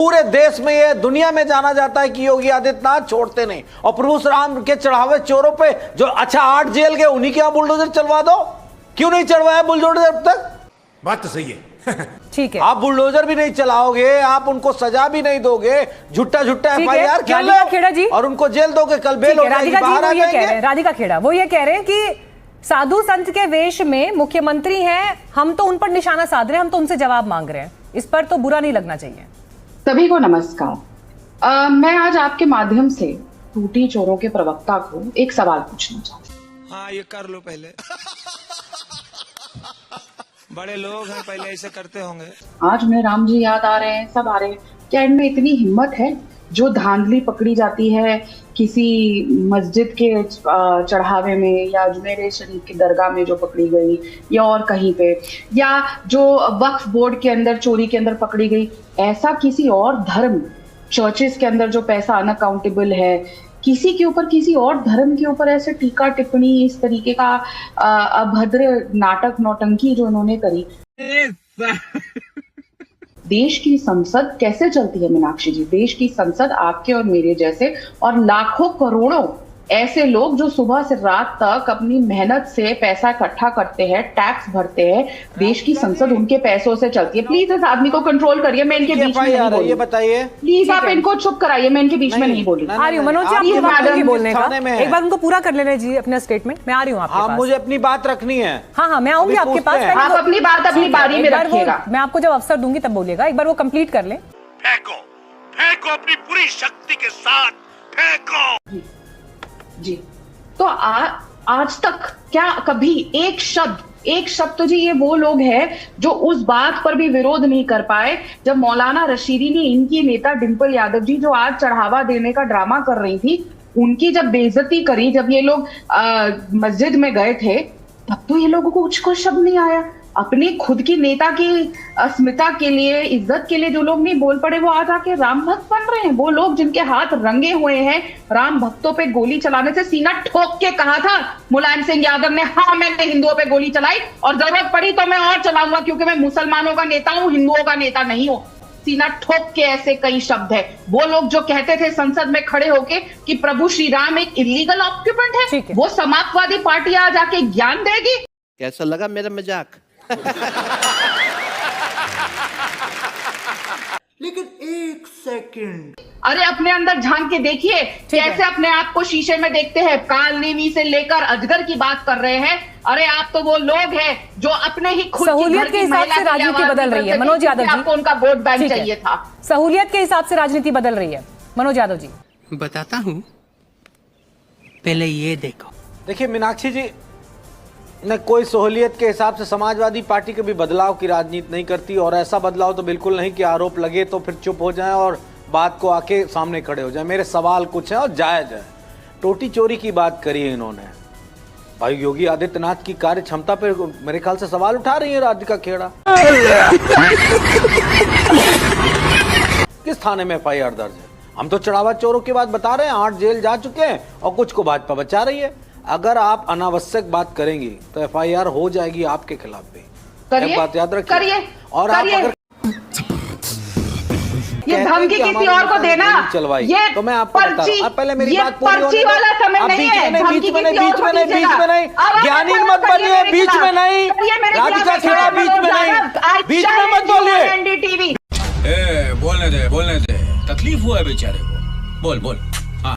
पूरे देश में ये दुनिया में जाना जाता है कि योगी आदित्यनाथ छोड़ते नहीं। और प्रभु श्री राम के चढ़ावे चोरों पे जो 8 जेल गए उन्हीं के यहाँ बुलडोजर चलवा दो। क्यों नहीं चढ़वाया बुलडोजर अब तक? बात तो सही है। ठीक है, आप बुलडोजर भी नहीं चलाओगे, आप उनको सजा भी नहीं दोगे, झुट्टा FIR खेल खेड़ा जी और उनको जेल दोगे, कल बेल हो जाएगी, बाहर आ जाएंगे। राधिका खेड़ा वो ये कह रहे हैं कि साधु संत के वेश में मुख्यमंत्री हैं, हम तो उन पर निशाना साध रहे हैं, हम तो उनसे जवाब मांग रहे हैं। इस पर तो बुरा नहीं लगना चाहिए। सभी को नमस्कार। मैं आज आपके माध्यम से टूटी चोरों के प्रवक्ता को एक सवाल पूछना चाहती हूँ। हाँ, ये कर लो पहले। बड़े लोग हैं, पहले ऐसे करते होंगे। आज में राम जी याद आ रहे हैं, सब आ रहे हैं, क्या इनमें इतनी हिम्मत है जो धांधली पकड़ी जाती है किसी मस्जिद के चढ़ावे में या अजमेर शरीफ की दरगाह में जो पकड़ी गई या और कहीं पे, या जो वक्फ बोर्ड के अंदर चोरी के अंदर पकड़ी गई, ऐसा किसी और धर्म चर्चेस के अंदर जो पैसा अनअकाउंटेबल है, किसी के ऊपर, किसी और धर्म के ऊपर ऐसे टीका टिप्पणी, इस तरीके का अभद्र नाटक नौटंकी जो उन्होंने करी। देश की संसद कैसे चलती है मीनाक्षी जी? देश की संसद आपके और मेरे जैसे और लाखों करोड़ों ऐसे लोग जो सुबह से रात तक अपनी मेहनत से पैसा इकट्ठा करते हैं, टैक्स भरते हैं, देश की संसद उनके पैसों से चलती है। प्लीज इस आदमी को कंट्रोल करिए, मैं इनके बीच में नहीं बोलूंगी। ये बताइए प्लीज, आप इनको चुप कराइए, मैं इनके बीच में नहीं बोलूंगी। आ रही हूँ मनोज जी, आपकी बात नहीं बोलने का, एक बार उनको पूरा कर लेने जी अपना स्टेटमेंट। मैं आ रही हूँ आपके पास। मुझे अपनी बात रखनी है। हाँ, मैं आऊंगी आपके पास। आप अपनी बात अपनी बारी में रखिएगा, मैं आपको जब अवसर दूंगी तब बोलिएगा। एक बार वो कंप्लीट कर ले। फेंको अपनी पूरी शक्ति के साथ फेंको। जी तो आज तक क्या कभी एक शब्द तो जी, ये वो लोग हैं जो उस बात पर भी विरोध नहीं कर पाए जब मौलाना रशीदी ने इनकी नेता डिंपल यादव जी, जो आज चढ़ावा देने का ड्रामा कर रही थी, उनकी जब बेइज्जती करी, जब ये लोग मस्जिद में गए थे, तब तो ये लोगों को कुछ शब्द नहीं आया। अपनी खुद की नेता की अस्मिता के लिए, इज्जत के लिए जो लोग नहीं बोल पड़े, वो आज आके राम भक्त बन रहे हैं। वो लोग जिनके हाथ रंगे हुए हैं राम भक्तों पे गोली चलाने से, सीना ठोक के कहा था मुलायम सिंह यादव ने, हाँ मैंने हिंदुओं पे गोली चलाई और जरूरत पड़ी तो मैं और चलाऊंगा, क्योंकि मैं मुसलमानों का नेता हूं, हिंदुओं का नेता नहीं हूं। सीना ठोक के ऐसे कई शब्द है। वो लोग जो कहते थे संसद में खड़े होके कि प्रभु श्री राम एक इलीगल ऑक्यूपेंट है, वो समाजवादी पार्टी आज आके ज्ञान देगी। कैसा लगा मेरा मजाक? लेकिन एक सेकंड, अरे अपने अंदर झांक के देखिए, कैसे अपने आप को शीशे में देखते हैं। काल नीवी से लेकर अजगर की बात कर रहे हैं। अरे आप तो वो लोग हैं जो अपने ही खुद सहूलियत के हिसाब से राजनीति बदल रही है। मनोज यादव जी, आपको उनका वोट बैंक चाहिए था। सहूलियत के हिसाब से राजनीति बदल रही है। मनोज यादव जी बताता हूँ, पहले ये देखो। देखिए मीनाक्षी जी, न कोई सहूलियत के हिसाब से समाजवादी पार्टी कभी बदलाव की राजनीति नहीं करती, और ऐसा बदलाव तो बिल्कुल नहीं कि आरोप लगे तो फिर चुप हो जाएं और बात को आके सामने खड़े हो जाएं। मेरे सवाल कुछ हैं और जायज है। टोटी चोरी की बात करी है इन्होंने, भाई योगी आदित्यनाथ की कार्य क्षमता पे मेरे ख्याल से सवाल उठा रही है राधिका खेड़ा। किस थाने में FIR दर्ज है? हम तो चढ़ावा चोरों की बात बता रहे हैं, 8 जेल जा चुके हैं और कुछ को भाजपा बचा रही है। अगर आप अनावश्यक बात करेंगे तो FIR हो जाएगी आपके खिलाफ भी, एक बात याद रखिए। और आप अगर ये धमकी किसी और को देना, ये तो मैं आपको बता रहा हूं, पहले मेरी बात पूरी होने दो। वाला समय नहीं है, बीच में नहीं, ज्ञानी मत बनिए, बीच में नहीं, राधिका खेड़ा बीच में नहीं, बीच में मत बोलिए। NDTV बोलने दे, तकलीफ हुआ है बेचारे को, बोल।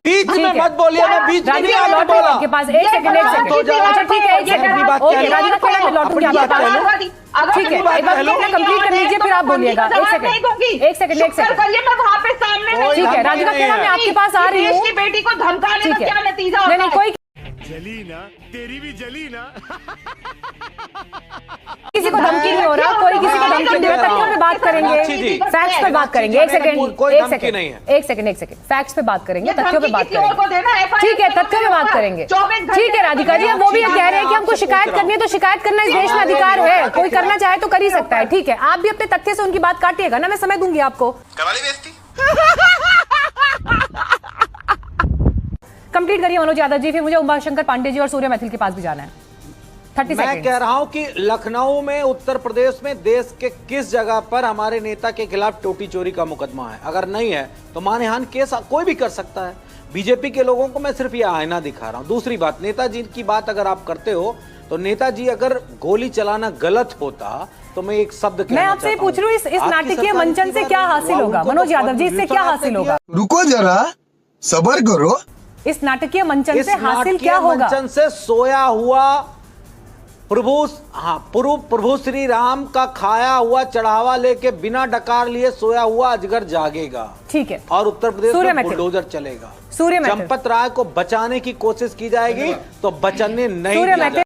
बीच में मत बोलिए, मैं बीच में नहीं आपने बोला। आपके पास एक सेकंड अच्छा ठीक है, ओके राधिका खेड़ा में लौटूंगी आपके पास। ठीक है, एक बार कंप्लीट कर लीजिए फिर आप बोलिएगा। एक सेकंड मैं वहाँ पे सामने, ठीक है राधिका खेड़ा मैं आपके पास आ रही हूँ। की बेटी को धमकाने का क्या नतीजा होता है? नहीं, कोई जली ना, तेरी भी जली ना। किसी को धमकी नहीं हो रहा, कोई किसी को धमकी नहीं हो रहा। तथ्यों पे बात करेंगे, फैक्ट्स पे बात करेंगे। एक सेकंड, फैक्ट्स पे बात करेंगे, तथ्यों पे बात करेंगे। ठीक है, तथ्यों पे बात करेंगे। ठीक है राधिका जी, वो भी कह रहे हैं कि हमको शिकायत करनी है, तो शिकायत करना इस देश में अधिकार है, कोई करना चाहे तो कर ही सकता है। ठीक है, आप भी अपने तथ्य से उनकी बात काटिएगा ना, मैं समय दूंगी आपको। कंप्लीट करिए मनोज यादव जी, फिर मुझे उमाशंकर पांडे जी और सूर्य मैथिल के पास भी जाना है। 30 मैं seconds. कह रहा हूं कि लखनऊ में, उत्तर प्रदेश में देश के किस जगह पर हमारे नेता के खिलाफ टोटी चोरी का मुकदमा है? अगर नहीं है तो मानहानि केस कोई भी कर सकता है। बीजेपी के लोगों को मैं सिर्फ ये आईना दिखा रहा हूं। दूसरी बात, नेताजी की बात अगर आप करते हो तो नेताजी अगर गोली चलाना गलत होता तो मैं एक शब्द कहना मैं आपसे पूछ रही हूँ, इस नाटकीय मंचन से क्या हासिल होगा? मनोज यादव जी, इससे क्या हासिल होगा? रुको जरा, सबर करो। इस नाटकीय मंचन इस से हासिल नाटकीय क्या होगा? मंचन से सोया हुआ प्रभु श्री राम का खाया हुआ चढ़ावा लेके बिना डकार लिए सोया हुआ अजगर जागेगा। ठीक है। और उत्तर प्रदेश में बुलडोजर चलेगा। सूर्य चंपत राय को बचाने की कोशिश की जाएगी तो बचने नहीं दिया जाएगा।